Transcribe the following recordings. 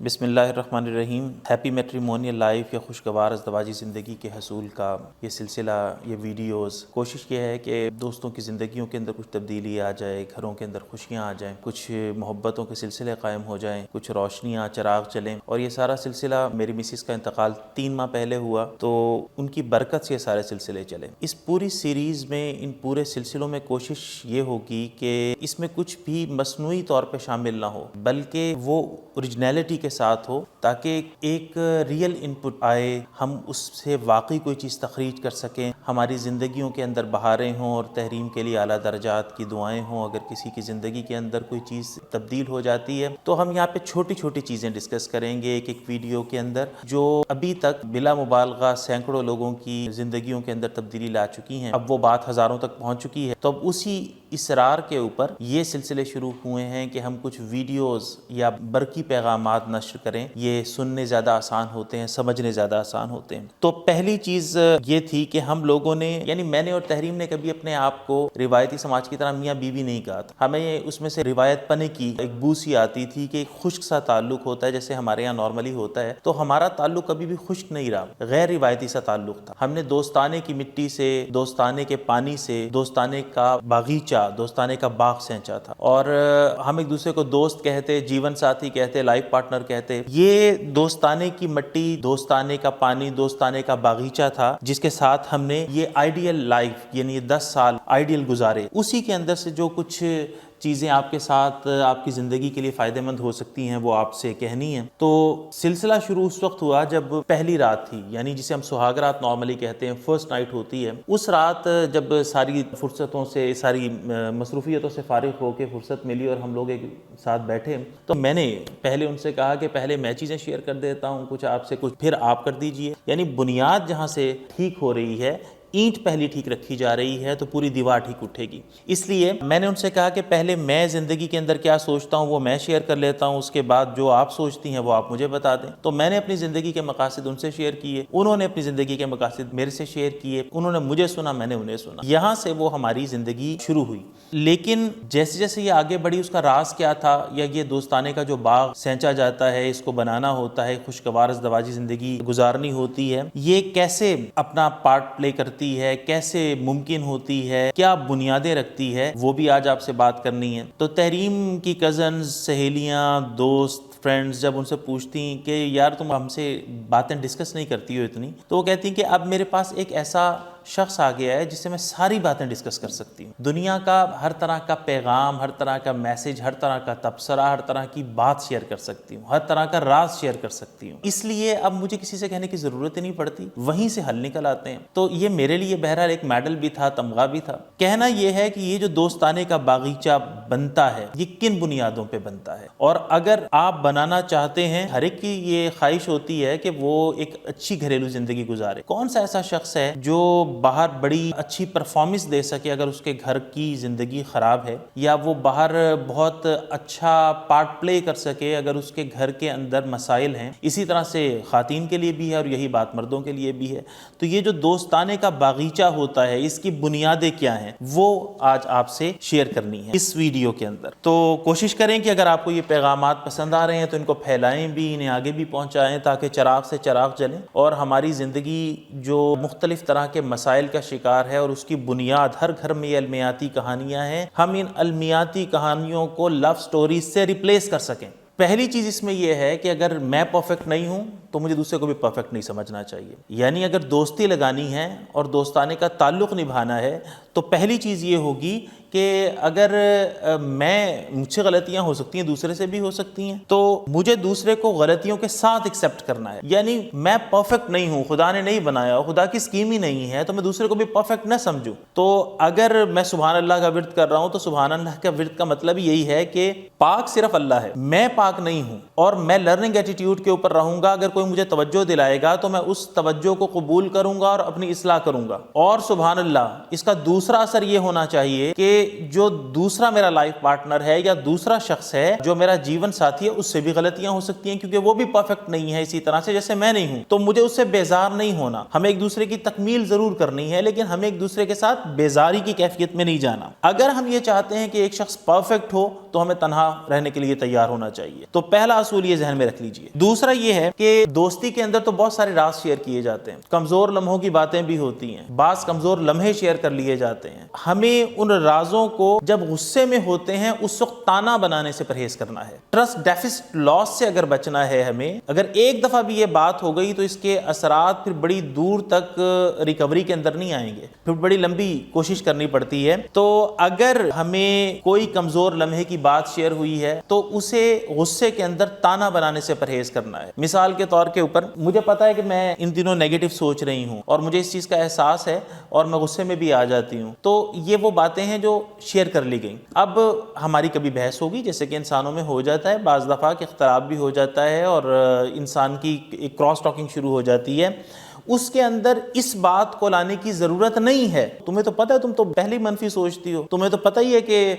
بسم اللہ الرحمن الرحیم۔ ہیپی میٹریمونیل لائف یا خوشگوار ازدواجی زندگی کے حصول کا یہ سلسلہ، یہ ویڈیوز، کوشش یہ ہے کہ دوستوں کی زندگیوں کے اندر کچھ تبدیلی آ جائے، گھروں کے اندر خوشیاں آ جائیں، کچھ محبتوں کے سلسلے قائم ہو جائیں، کچھ روشنیاں، چراغ چلیں۔ اور یہ سارا سلسلہ، میری مسز کا انتقال 3 ماہ پہلے ہوا تو ان کی برکت سے یہ سارے سلسلے چلے۔ اس پوری سیریز میں، ان پورے سلسلوں میں کوشش یہ ہوگی کہ اس میں کچھ بھی مصنوعی طور پہ شامل نہ ہو، بلکہ وہ اوریجنلٹی کے ساتھ ہو، تاکہ ایک ریئل انپٹ آئے، ہم اس سے واقعی کوئی چیز تخریج کر سکیں، ہماری زندگیوں کے اندر بہاریں ہوں اور تحریم کے لیے اعلیٰ درجات کی دعائیں ہوں۔ اگر کسی کی زندگی کے اندر کوئی چیز تبدیل ہو جاتی ہے تو ہم یہاں پہ چھوٹی چھوٹی چیزیں ڈسکس کریں گے ایک ویڈیو کے اندر، جو ابھی تک بلا مبالغہ سینکڑوں لوگوں کی زندگیوں کے اندر تبدیلی لا چکی ہیں۔ اب وہ بات ہزاروں تک پہنچ چکی ہے، تو اب اسی اصرار کے اوپر یہ سلسلے شروع ہوئے ہیں کہ ہم کچھ ویڈیوز یا برقی پیغامات نشر کریں۔ یہ سننے زیادہ آسان ہوتے ہیں، سمجھنے زیادہ آسان ہوتے ہیں۔ تو پہلی چیز یہ تھی کہ ہم لوگوں نے، یعنی میں نے اور تحریم نے، کبھی اپنے آپ کو روایتی سماج کی طرح میاں بیوی نہیں کہا تھا۔ ہمیں اس میں سے روایت پنے کی ایک بو سی آتی تھی کہ ایک خشک سا تعلق ہوتا ہے، جیسے ہمارے یہاں نارملی ہوتا ہے۔ تو ہمارا تعلق کبھی بھی خشک نہیں رہا، غیر روایتی سا تعلق تھا۔ ہم نے دوستانے کی مٹی سے، دوستانے کے پانی سے، دوستانے کا باغیچہ، دوستانے کا باغ سینچا تھا، اور ہم ایک دوسرے کو دوست کہتے، جیون ساتھی کہتے، لائف پارٹنر کہتے۔ یہ دوستانے کی مٹی، دوستانے کا پانی، دوستانے کا باغیچہ تھا، جس کے ساتھ ہم نے یہ آئیڈیل لائف، یعنی 10 سال آئیڈیل گزارے۔ اسی کے اندر سے جو کچھ چیزیں آپ کے ساتھ، آپ کی زندگی کے لیے فائدہ مند ہو سکتی ہیں، وہ آپ سے کہنی ہیں۔ تو سلسلہ شروع اس وقت ہوا جب پہلی رات تھی، یعنی جسے ہم سہاگ رات نارملی کہتے ہیں، فرسٹ نائٹ ہوتی ہے۔ اس رات جب ساری فرصتوں سے، ساری مصروفیتوں سے فارغ ہو کے فرصت ملی اور ہم لوگ ایک ساتھ بیٹھے، تو میں نے پہلے ان سے کہا کہ پہلے میں چیزیں شیئر کر دیتا ہوں کچھ آپ سے، کچھ پھر آپ کر دیجئے۔ یعنی بنیاد جہاں سے ٹھیک ہو رہی ہے، اینٹ پہلی ٹھیک رکھی جا رہی ہے، تو پوری دیوار ٹھیک اٹھے گی۔ اس لیے میں نے ان سے کہا کہ پہلے میں زندگی کے اندر کیا سوچتا ہوں وہ میں شیئر کر لیتا ہوں، اس کے بعد جو آپ سوچتی ہیں وہ آپ مجھے بتا دیں۔ تو میں نے اپنی زندگی کے مقاصد ان سے شیئر کیے، انہوں نے اپنی زندگی کے مقاصد میرے سے شیئر کیے، انہوں نے مجھے سنا، میں نے انہیں سنا۔ یہاں سے وہ ہماری زندگی شروع ہوئی۔ لیکن جیسے جیسے یہ آگے بڑھی، اس کا راز کیا تھا، یا یہ دوستانے کا جو باغ سینچا جاتا ہے، اس کو بنانا ہوتا ہے، خوشگوار ازدواجی زندگی گزارنی ہوتی ہے، یہ کیسے اپنا پارٹ پلے کرتی ہے، کیسے ممکن ہوتی ہے، کیا بنیادیں رکھتی ہے، وہ بھی آج آپ سے بات کرنی ہے۔ تو تحریم کی کزنز، سہیلیاں، دوست، فرینڈز جب ان سے پوچھتی ہیں کہ یار تم ہم سے باتیں ڈسکس نہیں کرتی ہو اتنی، تو وہ کہتی ہیں کہ اب میرے پاس ایک ایسا شخص آ گیا ہے جس سے میں ساری باتیں ڈسکس کر سکتی ہوں، دنیا کا ہر طرح کا پیغام، ہر طرح کا میسج، ہر طرح کا تبصرہ، ہر طرح کی بات شیئر کر سکتی ہوں، ہر طرح کا راز شیئر کر سکتی ہوں۔ اس لیے اب مجھے کسی سے کہنے کی ضرورت ہی نہیں پڑتی، وہیں سے حل نکل آتے ہیں۔ تو یہ میرے لیے بہرحال ایک میڈل بھی تھا، تمغہ بھی تھا۔ کہنا یہ ہے کہ یہ جو دوستانے کا باغیچہ بنتا ہے، یہ کن بنیادوں پہ بنتا ہے، اور اگر آپ بنانا چاہتے ہیں، ہر ایک کی یہ خواہش ہوتی ہے کہ وہ ایک اچھی گھریلو زندگی گزارے۔ کون سا ایسا شخص ہے جو باہر بڑی اچھی پرفارمنس دے سکے اگر اس کے گھر کی زندگی خراب ہے، یا وہ باہر بہت اچھا پارٹ پلے کر سکے اگر اس کے گھر کے اندر مسائل ہیں؟ اسی طرح سے خواتین کے لیے بھی ہے، اور یہی بات مردوں کے لیے بھی ہے۔ تو یہ جو دوستانے کا باغیچہ ہوتا ہے، اس کی بنیادیں کیا ہیں، وہ آج آپ سے شیئر کرنی ہے اس ویڈیو کے اندر۔ تو کوشش کریں کہ اگر آپ کو یہ پیغامات پسند آ رہے ہیں تو ان کو پھیلائیں بھی، انہیں آگے بھی پہنچائیں، تاکہ چراغ سے چراغ جلیں، اور ہماری زندگی جو مختلف طرح کے مسائل کا شکار ہے، اور اس کی بنیاد ہر گھر میں یہ المیاتی کہانیاں ہیں، ہم ان المیاتی کہانیوں کو لو سٹوریز سے ریپلیس کر سکیں۔ پہلی چیز اس میں یہ ہے کہ اگر میں پرفیکٹ نہیں ہوں تو مجھے دوسرے کو بھی پرفیکٹ نہیں سمجھنا چاہیے۔ یعنی اگر دوستی لگانی ہے اور دوستانے کا تعلق نبھانا ہے تو پہلی چیز یہ ہوگی کہ اگر مجھ سے غلطیاں ہو سکتی ہیں، دوسرے سے بھی ہو سکتی ہیں، تو مجھے دوسرے کو غلطیوں کے ساتھ ایکسیپٹ کرنا ہے۔ یعنی میں پرفیکٹ نہیں ہوں، خدا نے نہیں بنایا، خدا کی اسکیم ہی نہیں ہے، تو میں دوسرے کو بھی پرفیکٹ نہ سمجھوں۔ تو اگر میں سبحان اللہ کا ورد کر رہا ہوں تو سبحان اللہ کا ورد کا مطلب یہی ہے کہ پاک صرف اللہ ہے، میں پاک نہیں ہوں، اور میں لرننگ ایٹیٹیوڈ کے اوپر رہوں گا۔ اگر کوئی کوئی مجھے توجہ دلائے گا تو میں اس توجہ کو قبول کروں گا اور اپنی اصلاح کروں گا. اور سبحان اللہ اس کا دوسرا اثر یہ ہونا چاہیے کہ جو دوسرا میرا لائف پارٹنر ہے یا دوسرا شخص ہے جو میرا جیون ساتھی ہے اس سے بھی غلطیاں ہو سکتی ہیں کیونکہ وہ بھی پرفیکٹ نہیں ہے اسی طرح سے جیسے میں نہیں ہوں. تو مجھے اس سے بیزار نہیں ہونا. ہمیں ایک دوسرے کی تکمیل ضرور کرنی ہے لیکن ہمیں ایک دوسرے کے ساتھ بیزاری کی کیفیت میں نہیں جانا. اگر ہم یہ چاہتے ہیں کہ ایک شخص پرفیکٹ ہو تو ہمیں تنہا رہنے کے لیے تیار ہونا چاہیے. تو پہلا اصول یہ ذہن میں رکھ لیجئے. دوسرا یہ ہے کہ دوستی کے اندر تو بہت سارے راز شیئر کیے جاتے ہیں, کمزور لمحوں کی باتیں بھی ہوتی ہیں, بعض کمزور لمحے شیئر کر لیے جاتے ہیں. ہمیں ان رازوں کو جب غصے میں ہوتے ہیں اس وقت تانا بنانے سے پرہیز کرنا ہے. ٹرسٹ ڈیفسٹ لاس سے اگر بچنا ہے ہمیں, اگر ایک دفعہ بھی یہ بات ہو گئی تو اس کے اثرات پھر بڑی دور تک ریکوری کے اندر نہیں آئیں گے, پھر بڑی لمبی کوشش کرنی پڑتی ہے. تو اگر ہمیں کوئی کمزور لمحے کی بات شیئر ہوئی ہے تو اسے غصے کے اندر تانا بنانے سے پرہیز کرنا ہے. مثال کے طور کے اوپر مجھے پتا ہے کہ میں ان دنوں نیگیٹو سوچ رہی ہوں اور مجھے اس چیز کا احساس ہے اور میں غصے میں بھی آ جاتی ہوں, تو یہ وہ باتیں ہیں جو شیئر کر لی گئیں. اب ہماری کبھی بحث ہوگی جیسے کہ انسانوں میں ہو جاتا ہے, بعض دفعہ کہ اختلاف بھی ہو جاتا ہے اور انسان کی ایک کراس ٹاکنگ شروع ہو جاتی ہے. اس کے اندر اس بات کو لانے کی ضرورت نہیں ہے. تمہیں تو پتہ ہے تم تو پہلے ہی منفی سوچتی ہو, تمہیں تو پتہ ہی ہے کہ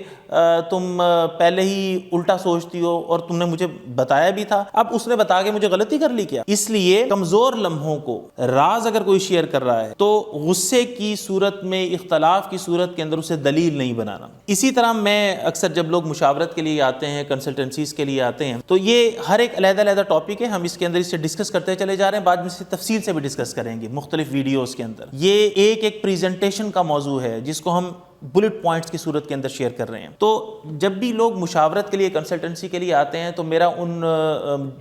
تم پہلے ہی الٹا سوچتی ہو اور تم نے مجھے بتایا بھی تھا, اب اس نے بتا کے مجھے غلطی کر لی کیا. اس لیے کمزور لمحوں کو راز اگر کوئی شیئر کر رہا ہے تو غصے کی صورت میں, اختلاف کی صورت کے اندر اسے دلیل نہیں بنانا. اسی طرح میں اکثر جب لوگ مشاورت کے لیے آتے ہیں, کنسلٹنسیز کے لیے آتے ہیں, تو یہ ہر ایک علیحدہ علیحدہ ٹاپک ہے, ہم اس کے اندر اس سے ڈسکس کرتے چلے جا رہے ہیں, بعد میں سے تفصیل سے بھی ڈسکس کریں گے مختلف ویڈیوز کے اندر. یہ ایک پریزنٹیشن کا موضوع ہے جس کو ہم بلٹ پوائنٹس کی صورت کے اندر شیئر کر رہے ہیں. تو جب بھی لوگ مشاورت کے لیے, کنسلٹنسی کے لیے آتے ہیں تو میرا ان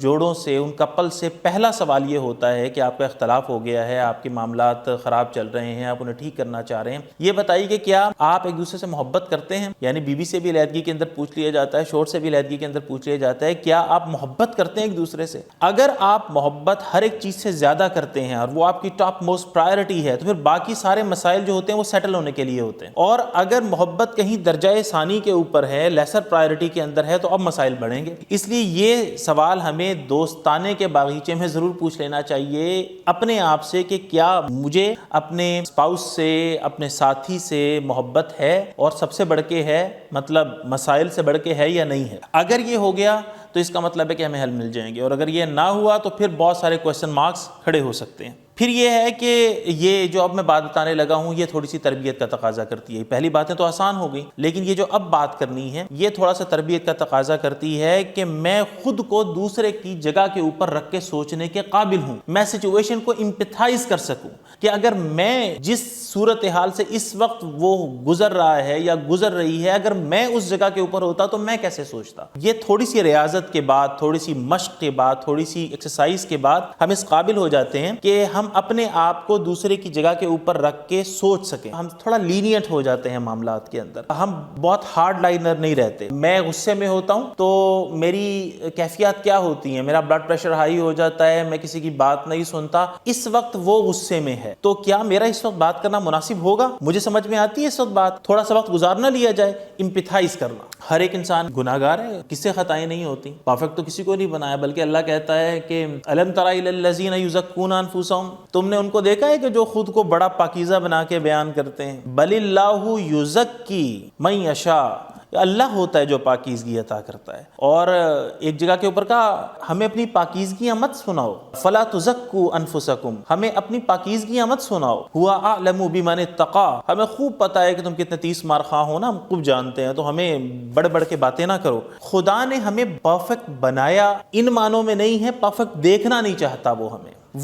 جوڑوں سے, ان کپل سے پہلا سوال یہ ہوتا ہے کہ آپ کا اختلاف ہو گیا ہے, آپ کے معاملات خراب چل رہے ہیں, آپ انہیں ٹھیک کرنا چاہ رہے ہیں, یہ بتائیے کہ کیا آپ ایک دوسرے سے محبت کرتے ہیں. یعنی بیوی سے بھی علیحدگی کے اندر پوچھ لیا جاتا ہے, شوہر سے بھی علیحدگی کے اندر پوچھ لیا جاتا ہے کیا آپ محبت کرتے ہیں ایک دوسرے سے. اگر آپ محبت ہر ایک چیز سے زیادہ کرتے ہیں اور وہ آپ کی ٹاپ موسٹ پرائرٹی ہے تو پھر باقی سارے مسائل جو ہوتے ہیں وہ سیٹل ہونے کے لیے ہوتے ہیں. اور اگر محبت کہیں درجہ ثانی کے اوپر ہے, لیسر پرائرٹی کے اندر ہے, تو اب مسائل بڑھیں گے. اس لیے یہ سوال ہمیں دوستانے کے باغیچے میں ضرور پوچھ لینا چاہیے اپنے آپ سے کہ کیا مجھے اپنے اسپاؤس سے, اپنے ساتھی سے محبت ہے, اور سب سے بڑھ کے ہے, مطلب مسائل سے بڑھ کے ہے یا نہیں ہے. اگر یہ ہو گیا تو اس کا مطلب ہے کہ ہمیں حل مل جائیں گے, اور اگر یہ نہ ہوا تو پھر بہت سارے کویسچن مارکس کھڑے ہو سکتے ہیں. پھر یہ ہے کہ یہ جو اب میں بات بتانے لگا ہوں یہ تھوڑی سی تربیت کا تقاضا کرتی ہے. پہلی باتیں تو آسان ہو گئی, لیکن یہ جو اب بات کرنی ہے یہ تھوڑا سا تربیت کا تقاضا کرتی ہے کہ میں خود کو دوسرے کی جگہ کے اوپر رکھ کے سوچنے کے قابل ہوں, میں سچویشن کو امپیتھائز کر سکوں کہ اگر میں جس صورتحال سے اس وقت وہ گزر رہا ہے یا گزر رہی ہے, اگر میں اس جگہ کے اوپر ہوتا تو میں کیسے سوچتا. یہ تھوڑی سی ریاضت کے بعد, تھوڑی سی مشق کے بعد, تھوڑی سی ایکسرسائز کے بعد ہم اس قابل ہو جاتے ہیں کہ ہم اپنے آپ کو دوسرے کی جگہ کے اوپر رکھ کے سوچ سکیں. ہم تھوڑا لینیٹ ہو جاتے ہیں معاملات کے اندر, ہم بہت ہارڈ لائنر نہیں رہتے. میں غصے میں ہوتا ہوں تو میری کیفیات کیا ہوتی ہیں, میرا بلڈ پریشر ہائی ہو جاتا ہے, میں کسی کی بات نہیں سنتا. اس وقت وہ غصے میں ہے تو کیا میرا اس وقت بات کرنا مناسب ہوگا؟ مجھے سمجھ میں آتی ہے اس وقت بات, تھوڑا سا وقت گزارنا لیا جائے, امپیتھائز کرنا. ہر ایک انسان گناہگار ہے, کس سے خطائیں نہیں ہوتی, پرفیکٹ تو کسی کو نہیں بنایا, بلکہ اللہ کہتا ہے کہ الم تر الی الذین یزکون انفسہم, تم نے ان کو دیکھا ہے کہ جو خود کو بڑا پاکیزہ بنا کے بیان کرتے ہیں. بل اللہ یزکی من یشاء, اللہ ہوتا ہے جو پاکیزگی عطا کرتا ہے. اور ایک جگہ کے اوپر کہا ہمیں اپنی پاکیزگیاں مت سناؤ, فلا تزکوا انفسکم, ہمیں اپنی پاکیزگیاں مت سناؤ, ہوا اعلم بمن اتقی, ہمیں خوب پتہ ہے کہ تم کتنے 30 مار خواہ ہو نا, ہم خوب جانتے ہیں, تو ہمیں بڑھ بڑھ کے باتیں نہ کرو. خدا نے ہمیں پرفیکٹ بنایا ان معنوں میں نہیں ہے پرفیکٹ دیکھنا نہیں چاہتا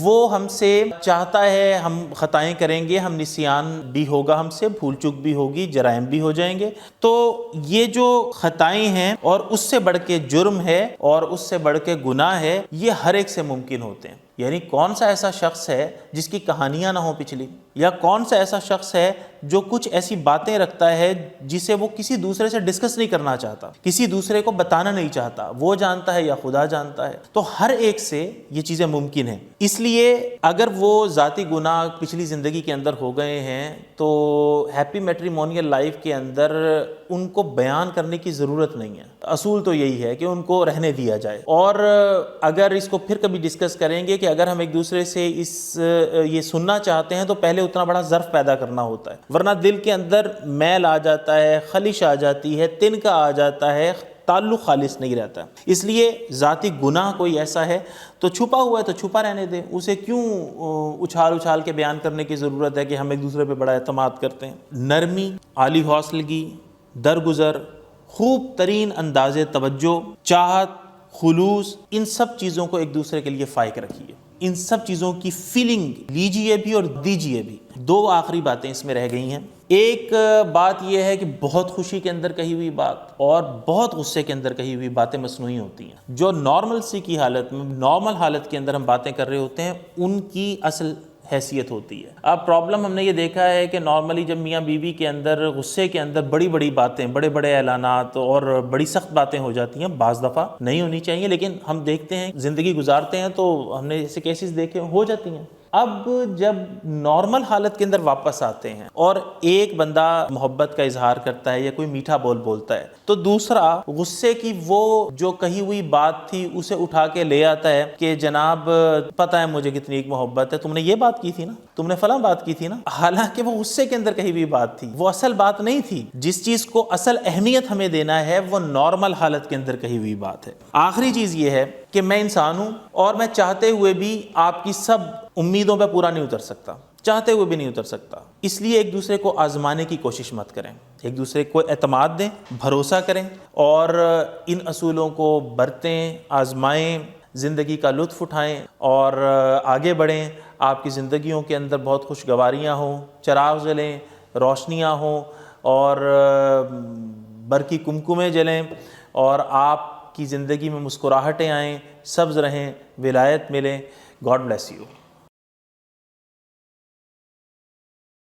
وہ ہم سے چاہتا ہے ہم خطائیں کریں گے, ہم نسیان بھی ہوگا, ہم سے بھول چک بھی ہوگی, جرائم بھی ہو جائیں گے. تو یہ جو خطائیں ہیں اور اس سے بڑھ کے جرم ہے اور اس سے بڑھ کے گناہ ہے, یہ ہر ایک سے ممکن ہوتے ہیں. یعنی کون سا ایسا شخص ہے جس کی کہانیاں نہ ہوں پچھلی, یا کون سا ایسا شخص ہے جو کچھ ایسی باتیں رکھتا ہے جسے وہ کسی دوسرے سے ڈسکس نہیں کرنا چاہتا, کسی دوسرے کو بتانا نہیں چاہتا, وہ جانتا ہے یا خدا جانتا ہے. تو ہر ایک سے یہ چیزیں ممکن ہیں. اس لیے اگر وہ ذاتی گناہ پچھلی زندگی کے اندر ہو گئے ہیں تو ہیپی میٹریمونیل لائف کے اندر ان کو بیان کرنے کی ضرورت نہیں ہے. اصول تو یہی ہے کہ ان کو رہنے دیا جائے. اور اگر اس کو پھر کبھی ڈسکس کریں گے کہ اگر ہم ایک دوسرے سے یہ سننا چاہتے ہیں تو پہلے اتنا بڑا ظرف پیدا کرنا ہوتا ہے, ورنہ دل کے اندر میل آ جاتا ہے, خلش آ جاتی ہے, تنکا آ جاتا ہے, تعلق خالص نہیں رہتا. اس لیے ذاتی گناہ کوئی ایسا ہے تو چھپا ہوا ہے تو چھپا رہنے دیں, اسے کیوں اچھال کے بیان کرنے کی ضرورت ہے کہ ہم ایک دوسرے پہ بڑا اعتماد کرتے ہیں. نرمی, عالی حوصلگی, درگزر, خوب ترین انداز توجہ, چاہت, خلوص, ان سب چیزوں کو ایک دوسرے کے لیے فائق رکھیے. ان سب چیزوں کی فیلنگ لیجئے بھی اور دیجئے بھی. دو آخری باتیں اس میں رہ گئی ہیں. ایک بات یہ ہے کہ بہت خوشی کے اندر کہی ہوئی بات اور بہت غصے کے اندر کہی ہوئی باتیں مصنوعی ہوتی ہیں. جو نارمل سی کی حالت میں, نارمل حالت کے اندر ہم باتیں کر رہے ہوتے ہیں, ان کی اصل حیثیت ہوتی ہے. اب پرابلم ہم نے یہ دیکھا ہے کہ نارملی جب میاں بیوی کے اندر غصے کے اندر بڑی بڑی باتیں, بڑے بڑے اعلانات اور بڑی سخت باتیں ہو جاتی ہیں, بعض دفعہ نہیں ہونی چاہیے, لیکن ہم دیکھتے ہیں زندگی گزارتے ہیں تو ہم نے ایسے کیسز دیکھے ہو جاتی ہیں. اب جب نارمل حالت کے اندر واپس آتے ہیں اور ایک بندہ محبت کا اظہار کرتا ہے یا کوئی میٹھا بول بولتا ہے تو دوسرا غصے کی وہ جو کہی ہوئی بات تھی اسے اٹھا کے لے آتا ہے کہ جناب پتہ ہے مجھے کتنی ایک محبت ہے, تم نے یہ بات کی تھی نا, تم نے فلاں بات کی تھی نا. حالانکہ وہ غصے کے اندر کہی ہوئی بات تھی, وہ اصل بات نہیں تھی. جس چیز کو اصل اہمیت ہمیں دینا ہے وہ نارمل حالت کے اندر کہی ہوئی بات ہے. آخری چیز یہ ہے کہ میں انسان ہوں اور میں چاہتے ہوئے بھی آپ کی سب امیدوں پہ پورا نہیں اتر سکتا, چاہتے ہوئے بھی نہیں اتر سکتا. اس لیے ایک دوسرے کو آزمانے کی کوشش مت کریں, ایک دوسرے کو اعتماد دیں, بھروسہ کریں اور ان اصولوں کو برتیں, آزمائیں, زندگی کا لطف اٹھائیں اور آگے بڑھیں. آپ کی زندگیوں کے اندر بہت خوشگواریاں ہوں, چراغ جلیں, روشنیاں ہوں اور برقی کمکمیں جلیں اور آپ کی زندگی میں مسکراہٹیں آئیں, سبز رہیں, ولایت ملیں. God bless you.